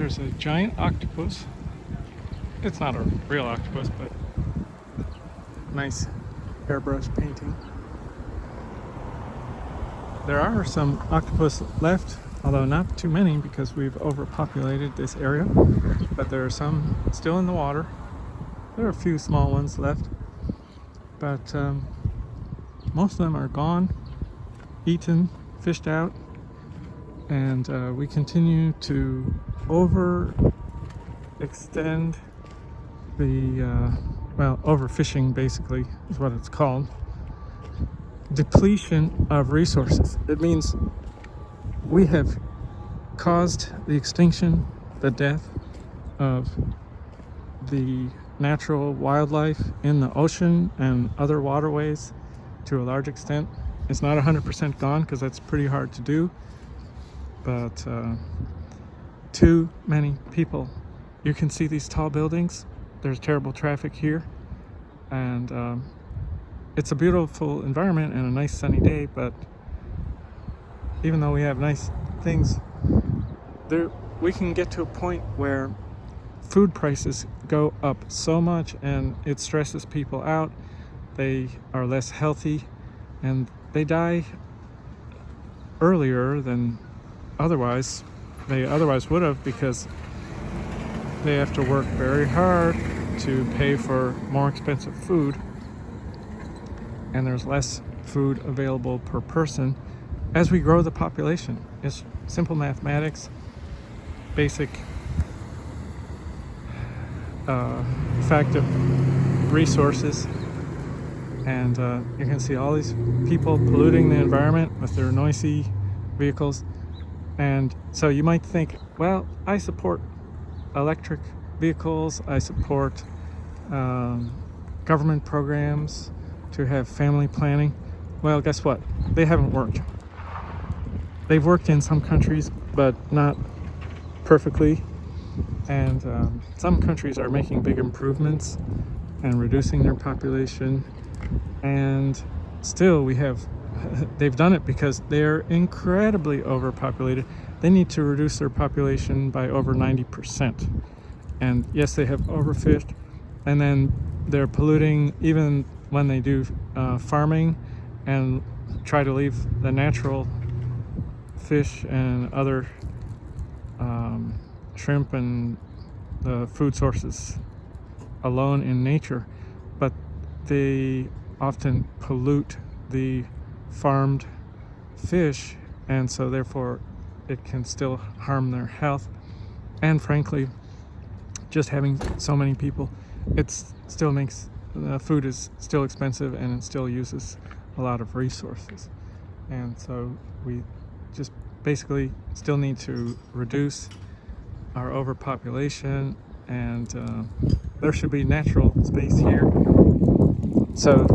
There's a giant octopus. It's not a real octopus, but nice airbrush painting. There are some octopus left, although not too many because we've overpopulated this area, but there are some still in the water. There are a few small ones left, but most of them are gone, eaten, fished out, and we continue to overextend the, overfishing basically is what it's called. Depletion of resources. It means we have caused the extinction, the death of the natural wildlife in the ocean and other waterways to a large extent. It's not 100% gone because that's pretty hard to do, but too many people. You can see these tall buildings. There's terrible traffic here, and it's a beautiful environment and a nice sunny day, but even though we have nice things, we can get to a point where food prices go up so much and it stresses people out. They are less healthy and they die earlier than they otherwise would have, because they have to work very hard to pay for more expensive food, and there's less food available per person as we grow the population. It's simple mathematics, basic fact of resources, and you can see all these people polluting the environment with their noisy vehicles. And so you might think, well, I support electric vehicles, I support government programs to have family planning. Well, guess what? They haven't worked. They've worked in some countries, but not perfectly. And some countries are making big improvements and reducing their population. And still they've done it because they're incredibly overpopulated. They need to reduce their population by over 90%. And yes, they have overfished, and then they're polluting even when they do farming and try to leave the natural fish and other shrimp and the food sources alone in nature, but they often pollute the farmed fish, and so therefore it can still harm their health. And frankly, just having so many people, it still makes food is still expensive, and it still uses a lot of resources. And so we just basically still need to reduce our overpopulation, and there should be natural space here. So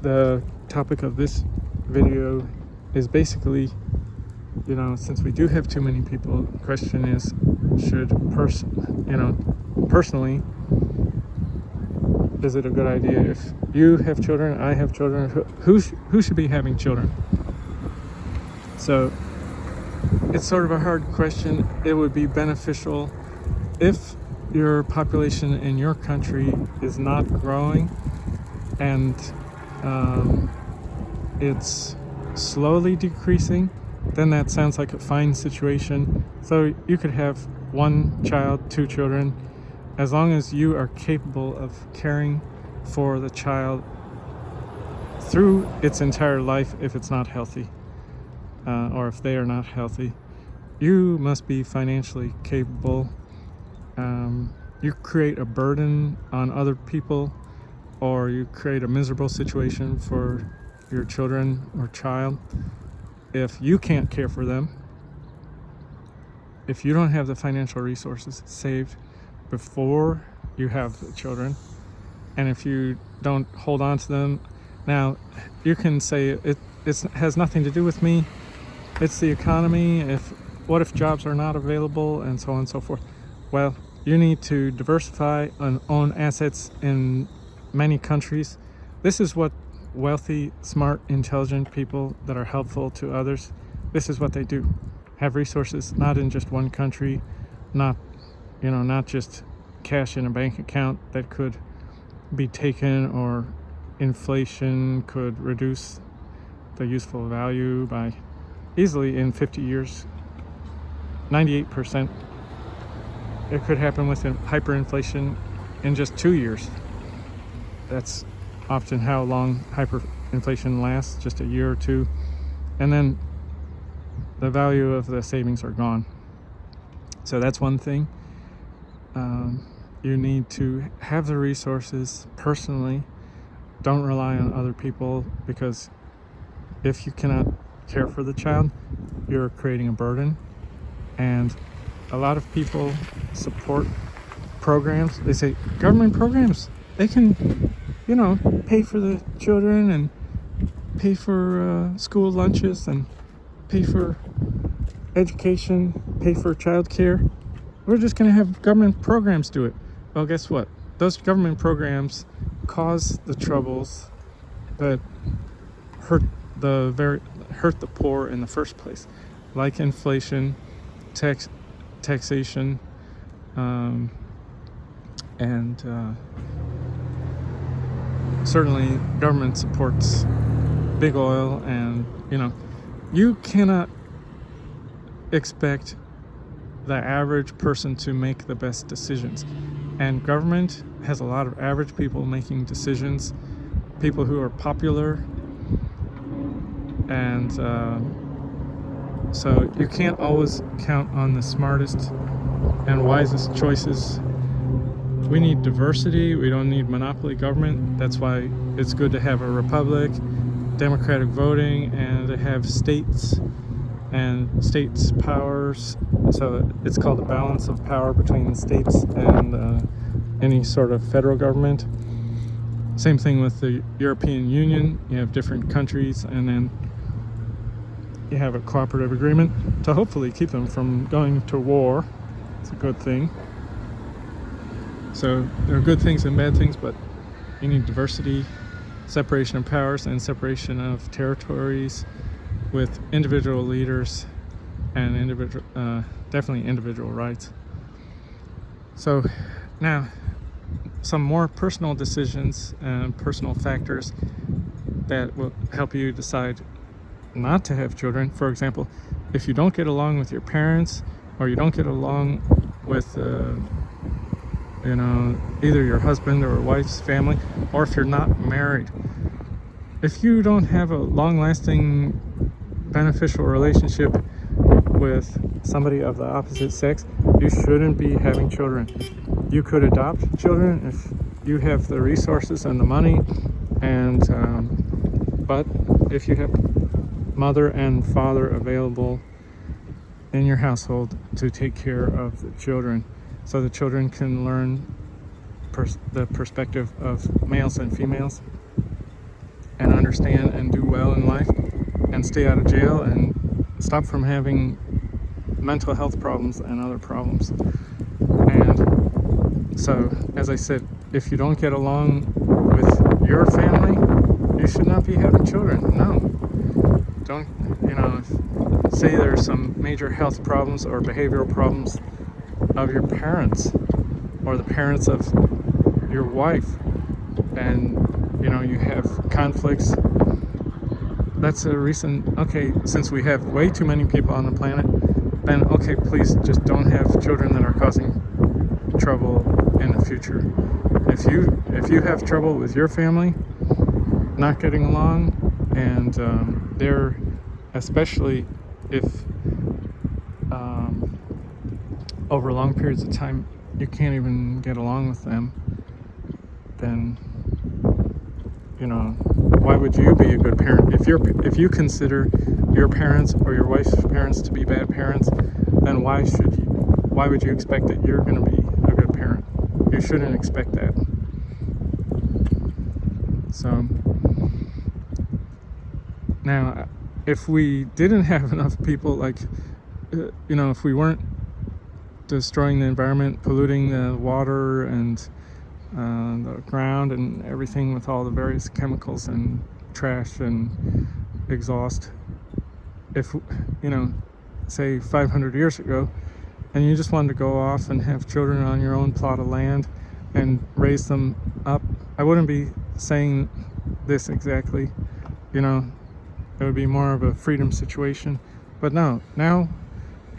the topic of this video is basically, since we do have too many people, the question is, personally, is it a good idea if you have children, I have children, who should be having children? So it's sort of a hard question. It would be beneficial if your population in your country is not growing and it's slowly decreasing, then that sounds like a fine situation. So you could have 1 child, 2 children, as long as you are capable of caring for the child through its entire life. If it's not healthy, or if they are not healthy, you must be financially capable. You create a burden on other people, or you create a miserable situation for your children or child if you can't care for them, if you don't have the financial resources saved before you have the children, and if you don't hold on to them. Now, you can say it has nothing to do with me, it's the economy, what if jobs are not available, and so on and so forth. Well, you need to diversify and own assets in many countries. This is what wealthy, smart, intelligent people that are helpful to others, this is what they do. Have resources not in just one country, not not just cash in a bank account that could be taken, or inflation could reduce the useful value by easily in 50 years, 98%. It could happen with hyperinflation in just 2 years. That's often how long hyperinflation lasts, just a year or two. And then the value of the savings are gone. So that's one thing. You need to have the resources personally. Don't rely on other people, because if you cannot care for the child, you're creating a burden. And a lot of people support programs. They say government programs, they can, pay for the children and pay for school lunches and pay for education, pay for childcare. We're just going to have government programs do it. Well, guess what? Those government programs cause the troubles that hurt the poor in the first place, like inflation, taxation, and certainly government supports big oil. And you cannot expect the average person to make the best decisions, and government has a lot of average people making decisions, people who are popular, and so you can't always count on the smartest and wisest choices. We need diversity. We don't need monopoly government. That's why it's good to have a republic, democratic voting, and to have states and states' powers. So it's called a balance of power between the states and any sort of federal government. Same thing with the European Union. You have different countries, and then you have a cooperative agreement to hopefully keep them from going to war. It's a good thing. So there are good things and bad things, but you need diversity, separation of powers, and separation of territories with individual leaders and definitely individual rights. So now, some more personal decisions and personal factors that will help you decide not to have children. For example, if you don't get along with your parents, or you don't get along with either your husband or wife's family, or if you're not married, if you don't have a long-lasting beneficial relationship with somebody of the opposite sex, you shouldn't be having children. You could adopt children if you have the resources and the money, and but if you have mother and father available in your household to take care of the children, so the children can learn the perspective of males and females, and understand and do well in life, and stay out of jail, and stop from having mental health problems and other problems. And so, as I said, if you don't get along with your family, you should not be having children. No. Don't, say there's some major health problems or behavioral problems of your parents, or the parents of your wife, and you have conflicts. That's a reason. Okay, since we have way too many people on the planet, then okay, please just don't have children that are causing trouble in the future. If you have trouble with your family not getting along, and they're, especially if over long periods of time you can't even get along with them, then why would you be a good parent? If you consider your parents or your wife's parents to be bad parents, then why would you expect that you're going to be a good parent? You shouldn't expect that. So now, if we didn't have enough people, if we weren't destroying the environment, polluting the water and the ground and everything with all the various chemicals and trash and exhaust, if say 500 years ago, and you just wanted to go off and have children on your own plot of land and raise them up, I wouldn't be saying this exactly. You know, it would be more of a freedom situation. But no, now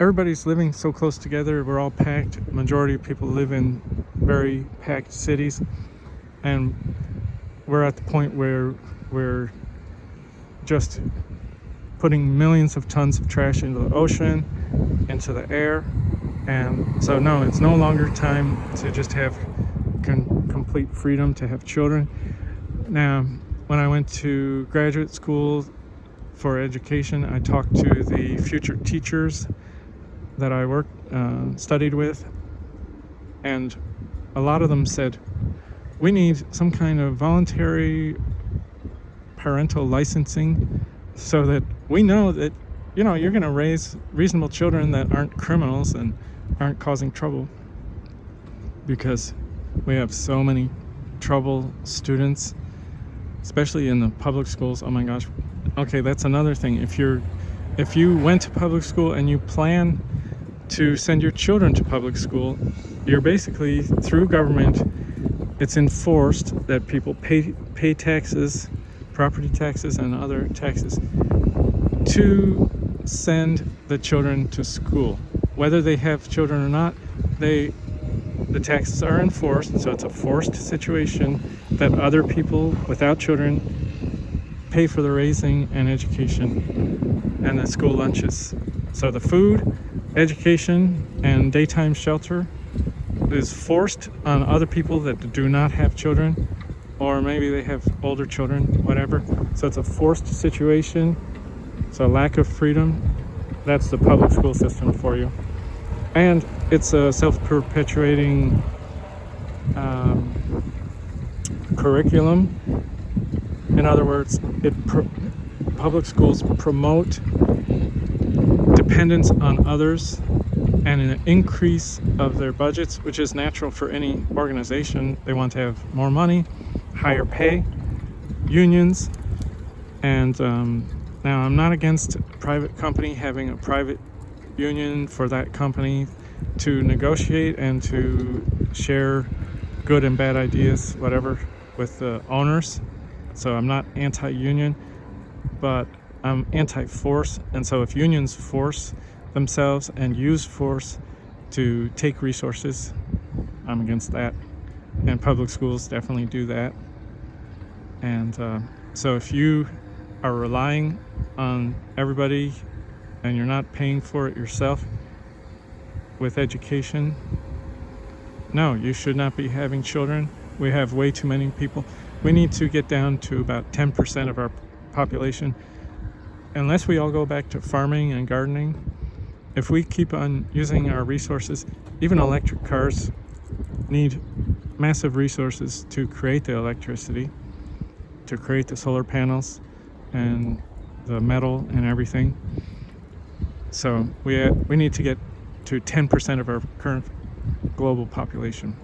everybody's living so close together. We're all packed. Majority of people live in very packed cities, and we're at the point where we're just putting millions of tons of trash into the ocean, into the air. And so no, it's no longer time to just have complete freedom to have children. Now, when I went to graduate school for education, I talked to the future teachers that I studied with, and a lot of them said, we need some kind of voluntary parental licensing so that we know that, you know, you're going to raise reasonable children that aren't criminals and aren't causing trouble, because we have so many trouble students, especially in the public schools. Oh my gosh. Okay, that's another thing. If you went to public school and you plan to send your children to public school, you're basically, through government, it's enforced that people pay taxes, property taxes and other taxes, to send the children to school. Whether they have children or not, the taxes are enforced, so it's a forced situation that other people without children pay for the raising and education and the school lunches. So the food, education, and daytime shelter is forced on other people that do not have children, or maybe they have older children, whatever. So it's a forced situation. So lack of freedom. That's the public school system for you. And it's a self-perpetuating curriculum. In other words, public schools promote dependence on others and an increase of their budgets, which is natural for any organization. They want to have more money, higher pay, unions, and now I'm not against a private company having a private union for that company to negotiate and to share good and bad ideas, whatever, with the owners. So I'm not anti-union, but I'm anti-force. And so if unions force themselves and use force to take resources, I'm against that. And public schools definitely do that. And so if you are relying on everybody and you're not paying for it yourself with education, no, you should not be having children. We have way too many people. We need to get down to about 10% of our population. Unless we all go back to farming and gardening, if we keep on using our resources, even electric cars need massive resources to create the electricity, to create the solar panels and the metal and everything. So we need to get to 10% of our current global population.